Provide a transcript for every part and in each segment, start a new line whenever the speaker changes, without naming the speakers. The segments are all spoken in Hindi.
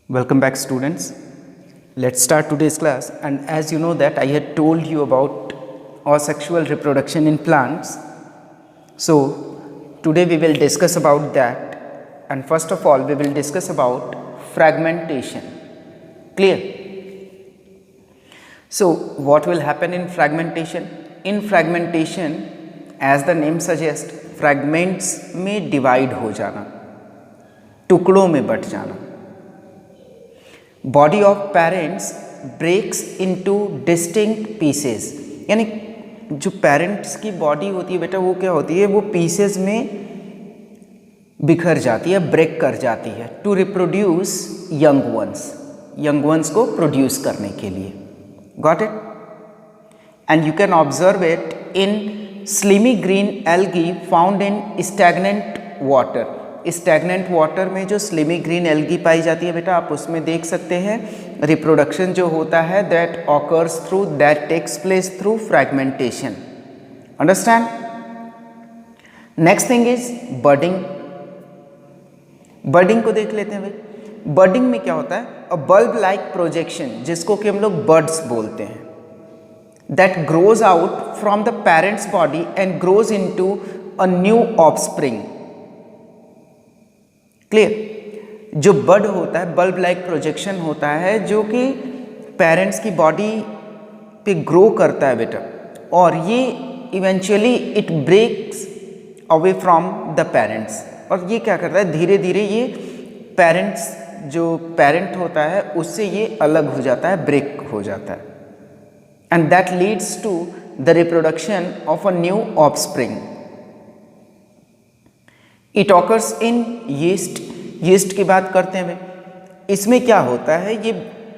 Welcome back, students. Let's start today's class. And as you know that I had told you about asexual reproduction in plants. So today we will discuss about that. And first of all, we will discuss about fragmentation. Clear? So what will happen in fragmentation? In fragmentation, as the name suggests, fragments में divide हो जाना, टुकड़ों में बट जाना. Body of parents breaks into distinct pieces, यानी जो पेरेंट्स की बॉडी होती है बेटा वो क्या होती है, वो पीसेस में बिखर जाती है, ब्रेक कर जाती है टू रिप्रोड्यूस यंग वंस को प्रोड्यूस करने के लिए. Got it? And you can observe it in slimy green algae found in stagnant water. Stagnant water में जो स्लिमी ग्रीन एल्गी पाई जाती है बेटा, आप उसमें देख सकते हैं रिप्रोडक्शन जो होता है that occurs through, that takes place through fragmentation. Understand? Next thing is budding. Budding को देख लेते हैं भाई. बडिंग में क्या होता है? अ बल्ब लाइक प्रोजेक्शन, जिसको कि हम लोग बड्स बोलते हैं, that grows out from the parents body and grows into a new offspring. Clear? जो बड होता है, बल्ब लाइक प्रोजेक्शन होता है, जो कि पेरेंट्स की बॉडी पे ग्रो करता है बेटा, और ये eventually it breaks away from the parents. और ये क्या करता है, धीरे धीरे ये पेरेंट्स, जो पेरेंट होता है उससे ये अलग हो जाता है, ब्रेक हो जाता है. And that leads to the reproduction of a new offspring. It occurs in yeast. Yeast की बात करते हैं भाई. इसमें क्या होता है, ये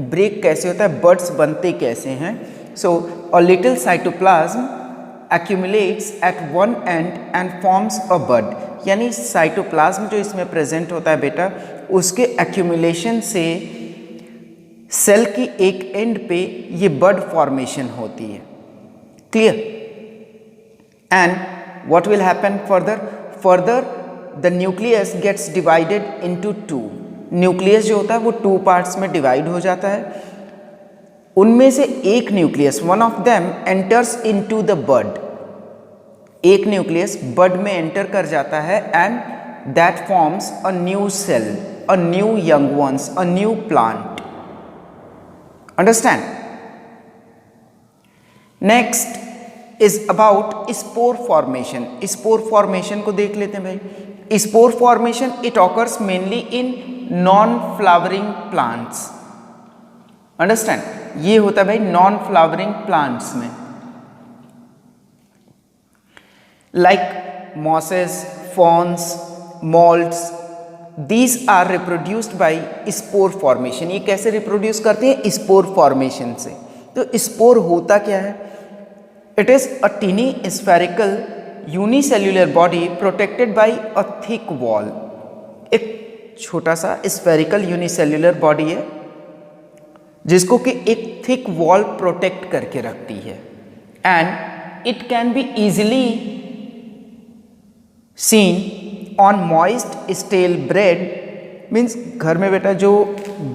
ब्रेक कैसे होता है, बड्स बनते कैसे हैं. So a little cytoplasm accumulates at one end and forms a bud. यानी साइटोप्लाज्म जो इसमें प्रेजेंट होता है बेटा, उसके एक्यूमुलेशन से सेल की एक एंड पे ये बड फॉर्मेशन होती है. Clear? And what will happen further the nucleus gets divided into two. Nucleus जो होता है वो टू पार्ट्स में डिवाइड हो जाता है. उनमें से एक nucleus, one of them enters into the bud. एक न्यूक्लियस बड में एंटर कर जाता है and that forms a new cell, a new young ones, a new plant. Understand? Next is about spore formation. Spore formation को देख लेते हैं भाई. Spore formation it occurs mainly in non flowering plants. Understand? ये होता है भाई नॉन फ्लावरिंग प्लांट्स में, like mosses, ferns, moulds. These are reproduced by spore formation. ये कैसे रिप्रोड्यूस करते हैं? स्पोर फॉर्मेशन से. तो स्पोर होता क्या है? It is a teeny spherical unicellular body protected by a thick wall. एक छोटा सा spherical unicellular body है जिसको कि एक thick wall protect करके रखती है. And it can be easily seen on moist stale bread. Means घर में बेटा जो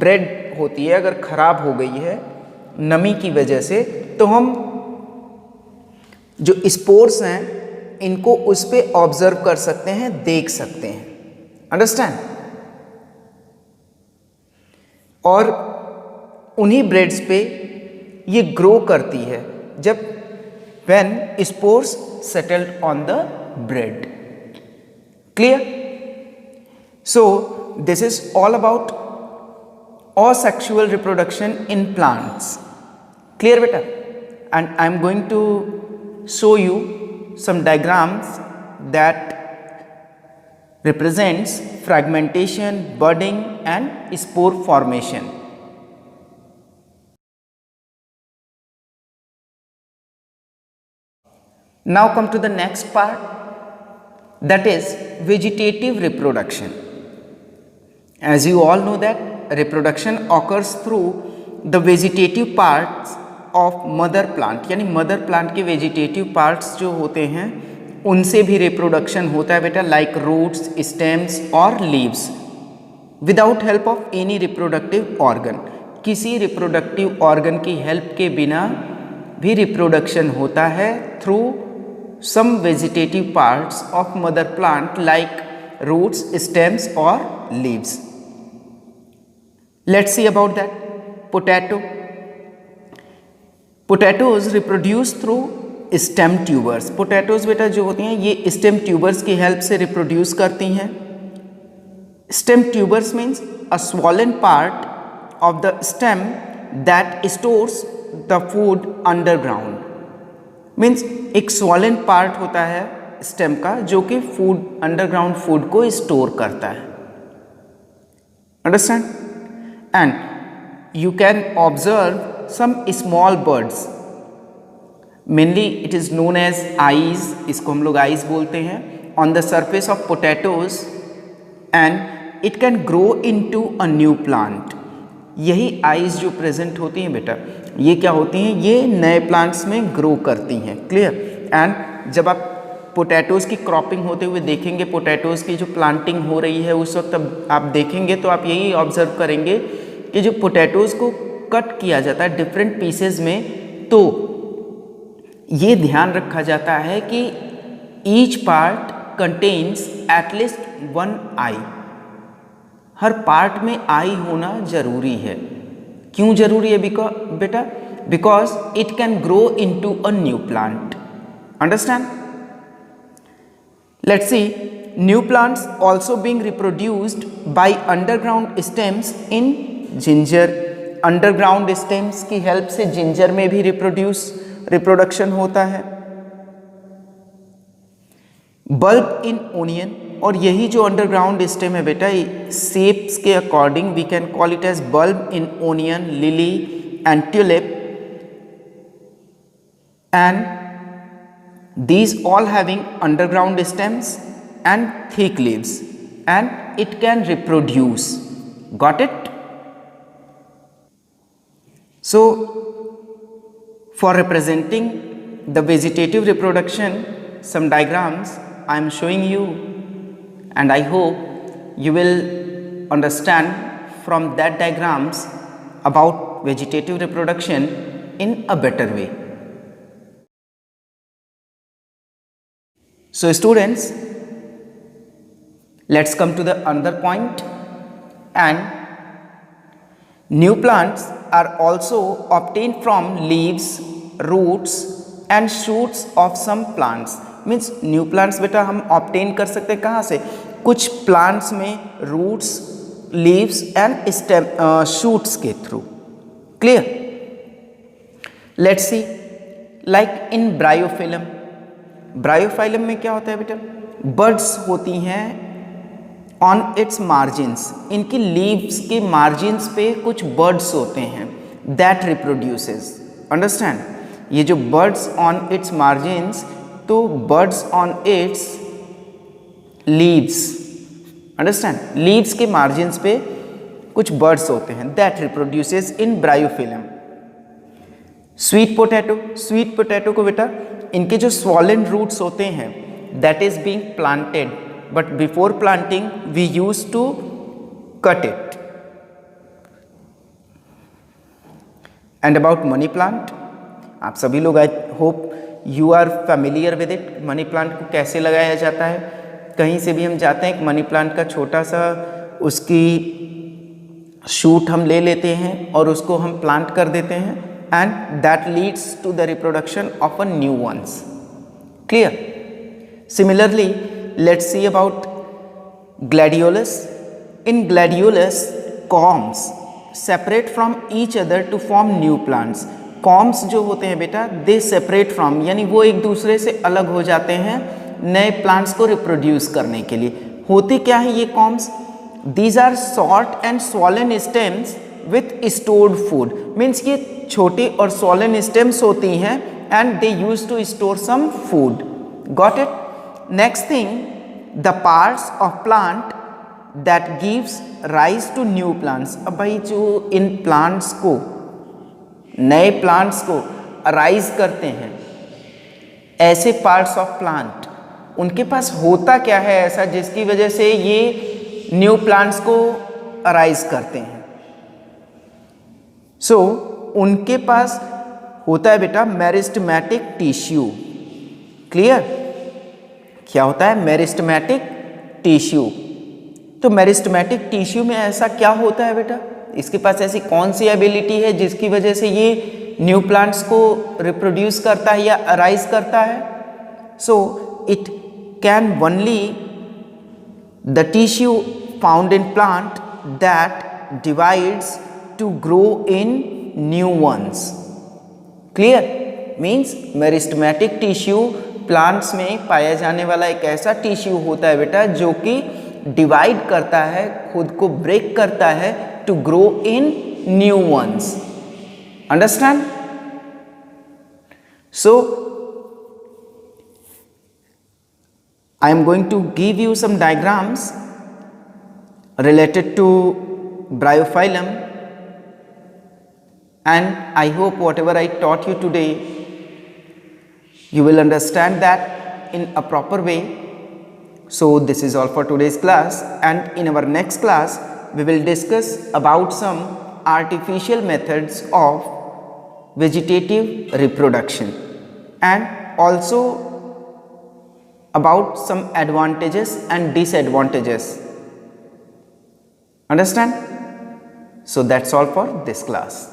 bread होती है अगर खराब हो गई है नमी की वजह से, तो हम जो स्पोर्स हैं इनको उस पे ऑब्जर्व कर सकते हैं, देख सकते हैं. अंडरस्टैंड? और उन्हीं ब्रेड्स पे ये ग्रो करती है जब when spores settled on the bread. Clear? So this is all about asexual reproduction in plants. Clear beta? And I am going to show you some diagrams that represents fragmentation, budding and spore formation. Now come to the next part, that is vegetative reproduction. As you all know that reproduction occurs through the vegetative parts of mother plant. यानी मदर प्लांट के वेजिटेटिव पार्ट्स जो होते हैं उनसे भी रिप्रोडक्शन होता है बेटा, लाइक रूट्स, स्टेम्स और leaves. Without help of any reproductive organ, किसी रिप्रोडक्टिव ऑर्गन की हेल्प के बिना भी रिप्रोडक्शन होता है through some vegetative parts of mother plant like roots, stems और leaves. Let's see about that. Potato. Potatoes reproduce through stem tubers. Potatoes बेटा जो होती हैं ये स्टेम ट्यूबर्स की हेल्प से रिप्रोड्यूस करती हैं. Stem tubers means a swollen part of the stem that stores the food underground. Means एक स्वॉलन पार्ट होता है स्टेम का जो कि फूड, अंडरग्राउंड फूड को स्टोर करता है. Understand? And you can observe some small buds, mainly it is known as eyes, इसको हम लोग आईज बोलते हैं, on the surface of potatoes and it can grow into a new plant. यही आईज जो प्रेजेंट होती हैं बेटा, ये क्या होती हैं, ये नए प्लांट्स में ग्रो करती हैं. क्लियर? एंड जब आप पोटैटोज़ की क्रॉपिंग होते हुए देखेंगे, पोटैटोज़ की जो प्लांटिंग हो रही है उस वक्त आप देखेंगे तो आप यही ऑब्जर्व करेंगे कि जो पोटैटोज़ को कट किया जाता है डिफरेंट पीसेज में, तो ये ध्यान रखा जाता है कि each part contains at least one eye. हर पार्ट में आई होना जरूरी है. क्यों जरूरी है बेटा? Because it can grow into a new plant. Understand? Let's see. New plants also being reproduced by underground stems in ginger. Underground stems की हेल्प से जिंजर में भी रिप्रोडक्शन होता है. बल्ब इन ओनियन, और यही जो अंडरग्राउंड स्टेम है बेटा, शेप्स के according we can call it as bulb in onion, lily and tulip, and these all having underground stems and thick leaves and it can reproduce. Got it? So for representing the vegetative reproduction, some diagrams I am showing you, and I hope you will understand from that diagrams about vegetative reproduction in a better way. So students, let's come to the another point. And new plants are also obtained from leaves, roots and shoots of some plants. Means new plants बेटा हम obtain कर सकते हैं कहाँ से? कुछ plants में roots, leaves and stem, shoots के through. Clear? Let's see. Like in bryophyllum. Bryophyllum में क्या होता है बेटा? बर्ड्स होती हैं ऑन इट्स मार्जिन्स. इनकी लीव्स के मार्जिन्स पे कुछ बर्ड्स होते हैं दैट रिप्रोड्यूसेस. अंडरस्टैंड? ये जो बर्ड्स ऑन इट्स मार्जिन्स, तो buds on its leaves. Understand? Leaves के मार्जिन्स पे कुछ बर्ड्स होते हैं that reproduces in bryophyllum. Sweet potato. Sweet potato को बेटा इनके जो स्वॉलन रूट्स होते हैं that is being planted, but before planting we use to cut it. And about money plant, आप सभी लोग I hope you are familiar with it. Money plant को कैसे लगाया जाता है? कहीं से भी हम जाते हैं, एक मनी प्लांट का छोटा सा उसकी शूट हम ले लेते हैं और उसको हम प्लांट कर देते हैं, and that leads to the reproduction of a new ones. Clear? Similarly, let's see about gladiolus. In gladiolus, corms separate from each other to form new plants. Corms जो होते हैं बेटा, they separate from, यानी वो एक दूसरे से अलग हो जाते हैं नए प्लांट्स को रिप्रोड्यूस करने के लिए. होते क्या है ये corms? These are short and swollen stems with stored food. Means ये छोटी और swollen stems होती हैं and they used to store some food. Got it? Next thing, the parts of plant that gives rise to new plants. अब भाई जो इन plants को, नए plants को arise करते हैं, ऐसे parts of plant, उनके पास होता क्या है ऐसा जिसकी वजह से ये न्यू प्लांट्स को अराइज करते हैं। सो उनके पास होता है बेटा मेरिस्टेमेटिक टिश्यू। क्लियर? क्या होता है? Meristematic tissue. तो मेरिस्टेमेटिक टिश्यू में ऐसा क्या होता है बेटा? इसके पास ऐसी कौन सी एबिलिटी है जिसकी वजह से ये न्यू प्लांट्स को रिप्रोड्यूस करता है या अराइज करता है? So it can only the tissue found in plant that divides to grow in new ones. Clear? Means meristematic tissue plants में पाया जाने वाला एक ऐसा टिश्यू होता है बेटा जो कि डिवाइड करता है, खुद को ब्रेक करता है to grow in new ones. Understand? So I am going to give you some diagrams related to bryophyllum, and I hope whatever I taught you today you will understand that in a proper way. So this is all for today's class, and in our next class we will discuss about some artificial methods of vegetative reproduction and also about some advantages and disadvantages. Understand? So that's all for this class.